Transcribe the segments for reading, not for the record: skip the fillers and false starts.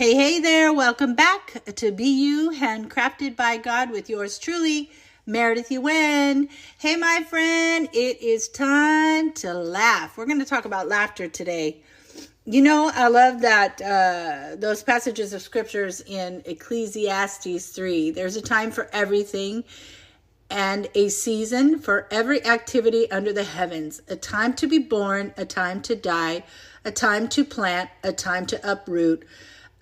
Hey there. Welcome back to Be You, handcrafted by God with yours truly, Meredith Yuen. Hey, my friend, it is time to laugh. We're going to talk about laughter today. You know, I love that those passages of scriptures in Ecclesiastes 3. There's a time for everything and a season for every activity under the heavens. A time to be born, a time to die, a time to plant, a time to uproot,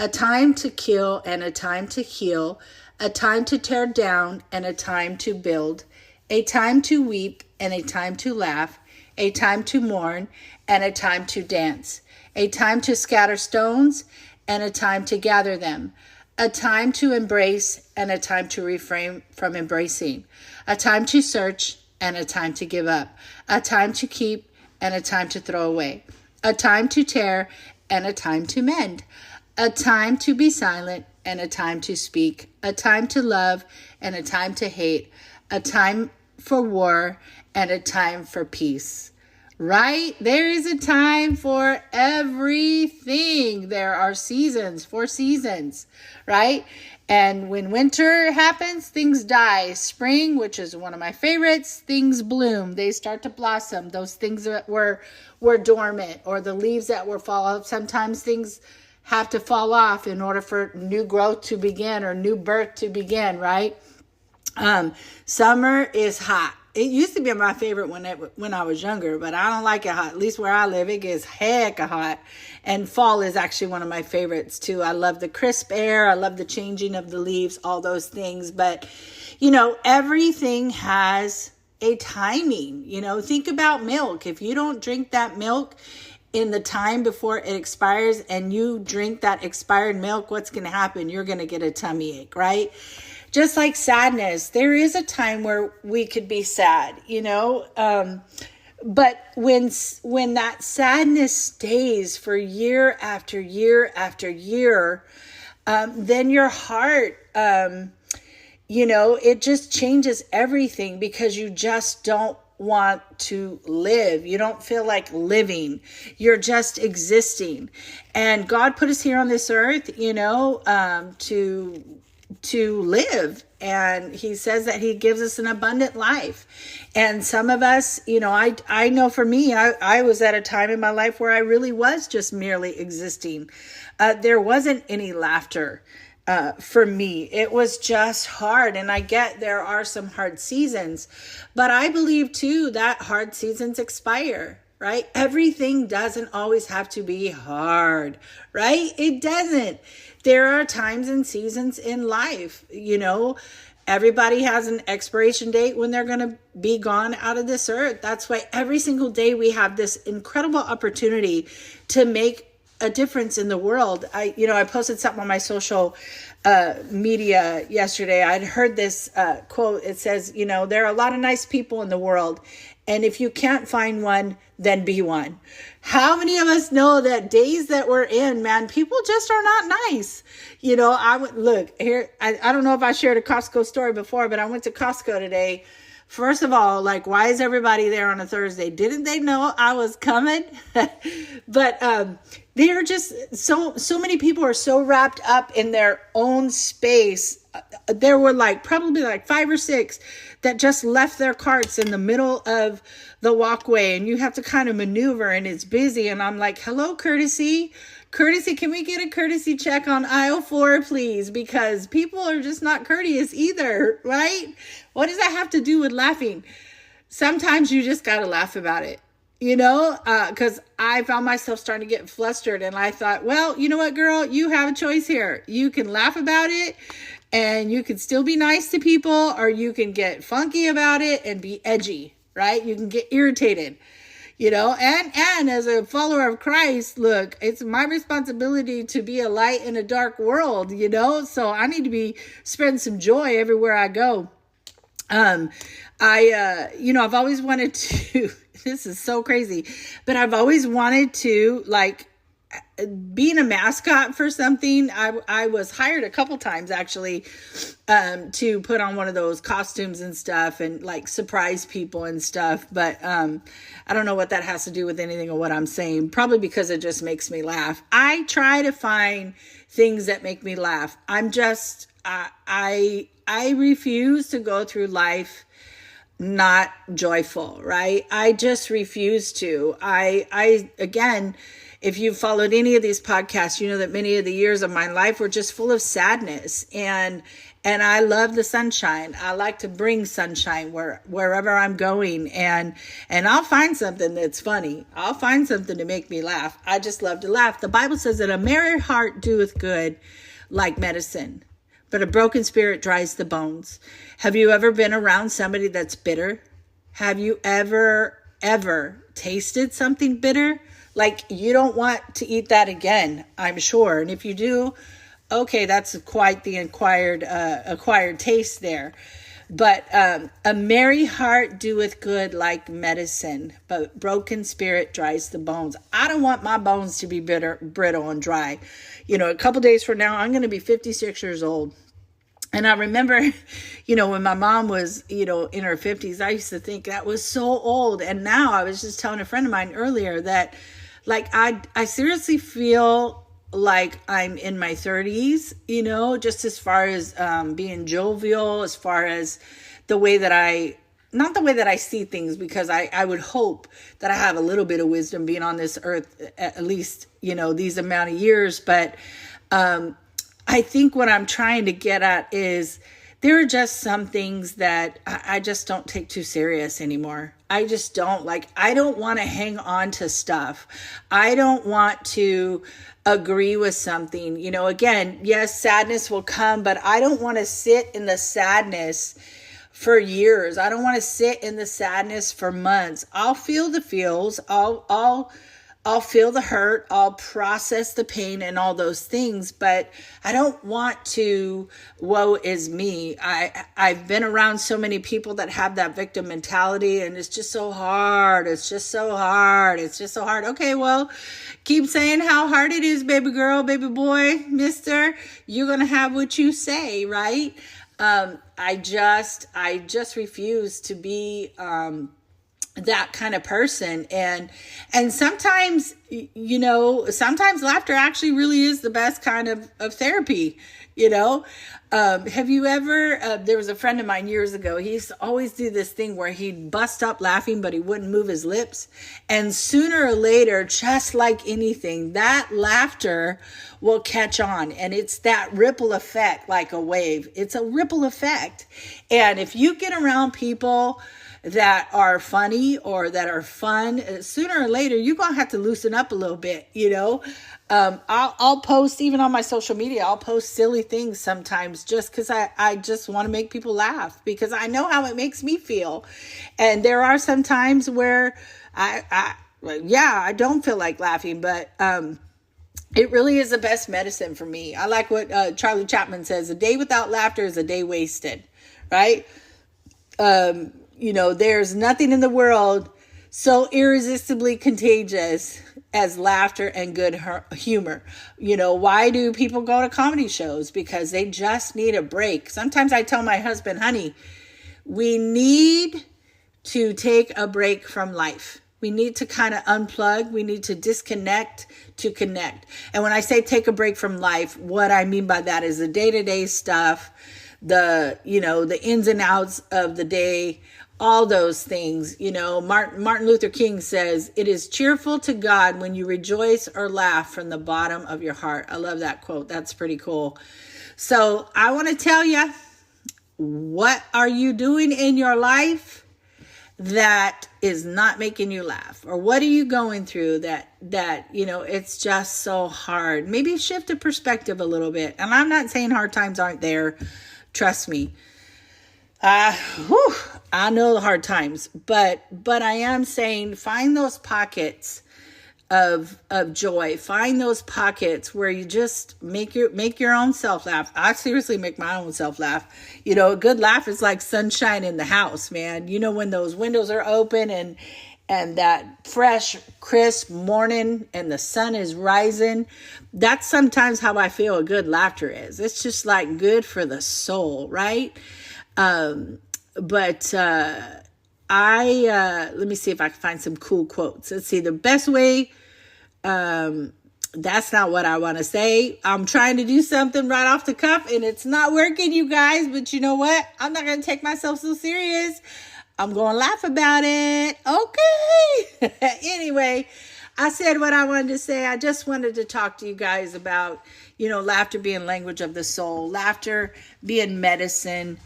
a time to kill and a time to heal, a time to tear down and a time to build, a time to weep and a time to laugh, a time to mourn and a time to dance, a time to scatter stones and a time to gather them, a time to embrace and a time to refrain from embracing, a time to search and a time to give up, a time to keep and a time to throw away, a time to tear and a time to mend, a time to be silent and a time to speak, a time to love and a time to hate, a time for war and a time for peace. Right? There is a time for everything. There are seasons, 4 seasons, right? And when winter happens, things die. Spring, which is one of my favorites, things bloom. They start to blossom. Those things that were dormant, or the leaves that were fall off. Sometimes things have to fall off in order for new growth to begin or new birth to begin, right? Summer is hot. It used to be my favorite when I was younger, but I don't like it hot. At least where I live, it gets hecka hot. And fall is actually one of my favorites too. I love the crisp air. I love the changing of the leaves, all those things. But, you know, everything has a timing. You know, think about milk. If you don't drink that milk in the time before it expires and you drink that expired milk, what's going to happen? You're going to get a tummy ache, right? Just like sadness, there is a time where we could be sad, you know, but when that sadness stays for year after year after year, then your heart, you know, it just changes everything because you just don't want to live. You don't feel like living. You're just existing. And God put us here on this earth, you know, to live. And he says that he gives us an abundant life. And some of us, you know, I know for me, I was at a time in my life where I really was just merely existing. There wasn't any laughter for me. It was just hard. And I get there are some hard seasons, but I believe too that hard seasons expire, right? Everything doesn't always have to be hard, right? It doesn't. There are times and seasons in life, you know, everybody has an expiration date when they're going to be gone out of this earth. That's why every single day we have this incredible opportunity to make a difference in the world. I posted something on my social media yesterday. I'd heard this quote. It says, you know, there are a lot of nice people in the world, and if you can't find one, then be one. How many of us know that days that we're in, man, people just are not nice. You know, I would look here. I don't know if I shared a Costco story before, but I went to Costco today. First of all, like, why is everybody there on a Thursday? Didn't they know I was coming? But they're just so many people are so wrapped up in their own space. There were probably 5 or 6 that just left their carts in the middle of the walkway, and you have to kind of maneuver, and it's busy. And I'm like, hello, courtesy, can we get a courtesy check on aisle 4, please? Because people are just not courteous either, right? What does that have to do with laughing? Sometimes you just got to laugh about it, you know, because I found myself starting to get flustered, and I thought, well, you know what, girl, you have a choice here. You can laugh about it and you can still be nice to people, or you can get funky about it and be edgy, right? You can get irritated, you know, and as a follower of Christ, look, it's my responsibility to be a light in a dark world, you know, so I need to be spreading some joy everywhere I go. I've always wanted to, this is so crazy, but I've always wanted to being a mascot for something. I was hired a couple times actually to put on one of those costumes and stuff and like surprise people and stuff. But I don't know what that has to do with anything of what I'm saying. Probably because it just makes me laugh. I try to find things that make me laugh. I'm just, I refuse to go through life not joyful, right? I just refuse to. Again, if you've followed any of these podcasts, you know that many of the years of my life were just full of sadness, and I love the sunshine. I like to bring sunshine wherever I'm going, and I'll find something that's funny. I'll find something to make me laugh. I just love to laugh. The Bible says that a merry heart doeth good like medicine, but a broken spirit dries the bones. Have you ever been around somebody that's bitter? Have you ever tasted something bitter? Like you don't want to eat that again, I'm sure. And if you do, okay, that's quite the acquired taste there. But a merry heart doeth good like medicine, but broken spirit dries the bones. I don't want my bones to be brittle and dry. You know, a couple days from now, I'm going to be 56 years old. And I remember, you know, when my mom was, you know, in her 50s, I used to think that was so old. And now I was just telling a friend of mine earlier that, like, I seriously feel like I'm in my 30s, you know, just as far as being jovial, as far as the way that not the way that I see things, because I would hope that I have a little bit of wisdom being on this earth, at least, you know, these amount of years. But I think what I'm trying to get at is there are just some things that I just don't take too serious anymore. I just don't. Like, I don't want to hang on to stuff. I don't want to agree with something. You know, again, yes, sadness will come, but I don't want to sit in the sadness for years. I don't want to sit in the sadness for months. I'll feel the feels. I'll feel the hurt, I'll process the pain and all those things, but I don't want to, woe is me. I've been around so many people that have that victim mentality, and it's just so hard. It's just so hard. Okay, well, keep saying how hard it is, baby girl, baby boy, mister. You're going to have what you say, right? I just refuse to be, that kind of person. And sometimes, you know, sometimes laughter actually really is the best kind of therapy, you know. Have you ever, there was a friend of mine years ago, he used to always do this thing where he'd bust up laughing, but he wouldn't move his lips. And sooner or later, just like anything, that laughter will catch on. And it's that ripple effect, like a wave. It's a ripple effect. And if you get around people that are funny or that are fun, sooner or later, you're going to have to loosen up a little bit, you know. I'll post, even on my social media, I'll post silly things sometimes just because I just want to make people laugh, because I know how it makes me feel. And there are some times where I don't feel like laughing, but it really is the best medicine for me. I like what Charlie Chaplin says: a day without laughter is a day wasted, right? You know, there's nothing in the world so irresistibly contagious as laughter and good humor. You know, why do people go to comedy shows? Because they just need a break. Sometimes I tell my husband, honey, we need to take a break from life. We need to kind of unplug. We need to disconnect to connect. And when I say take a break from life, what I mean by that is the day-to-day stuff, the ins and outs of the day, all those things. You know, Martin Luther King says, "It is cheerful to God when you rejoice or laugh from the bottom of your heart." I love that quote. That's pretty cool. So I want to tell you, what are you doing in your life that is not making you laugh? Or what are you going through that you know, it's just so hard? Maybe shift the perspective a little bit. And I'm not saying hard times aren't there. Trust me. I know the hard times, but I am saying find those pockets of joy. Find those pockets where you just make your own self laugh. I seriously make my own self laugh. You know, a good laugh is like sunshine in the house, man. You know, when those windows are open and that fresh, crisp morning and the sun is rising. That's sometimes how I feel a good laughter is. It's just like good for the soul, right? But let me see if I can find some cool quotes. Let's see, the best way, that's not what I want to say. I'm trying to do something right off the cuff and it's not working, you guys, but you know what? I'm not going to take myself so serious. I'm going to laugh about it. Okay. Anyway, I said what I wanted to say. I just wanted to talk to you guys about, laughter being language of the soul, laughter being medicine.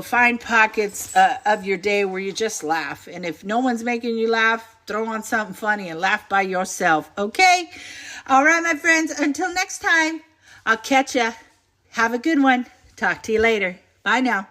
Find pockets of your day where you just laugh. And if no one's making you laugh, throw on something funny and laugh by yourself. Okay? All right, my friends. Until next time, I'll catch ya. Have a good one. Talk to you later. Bye now.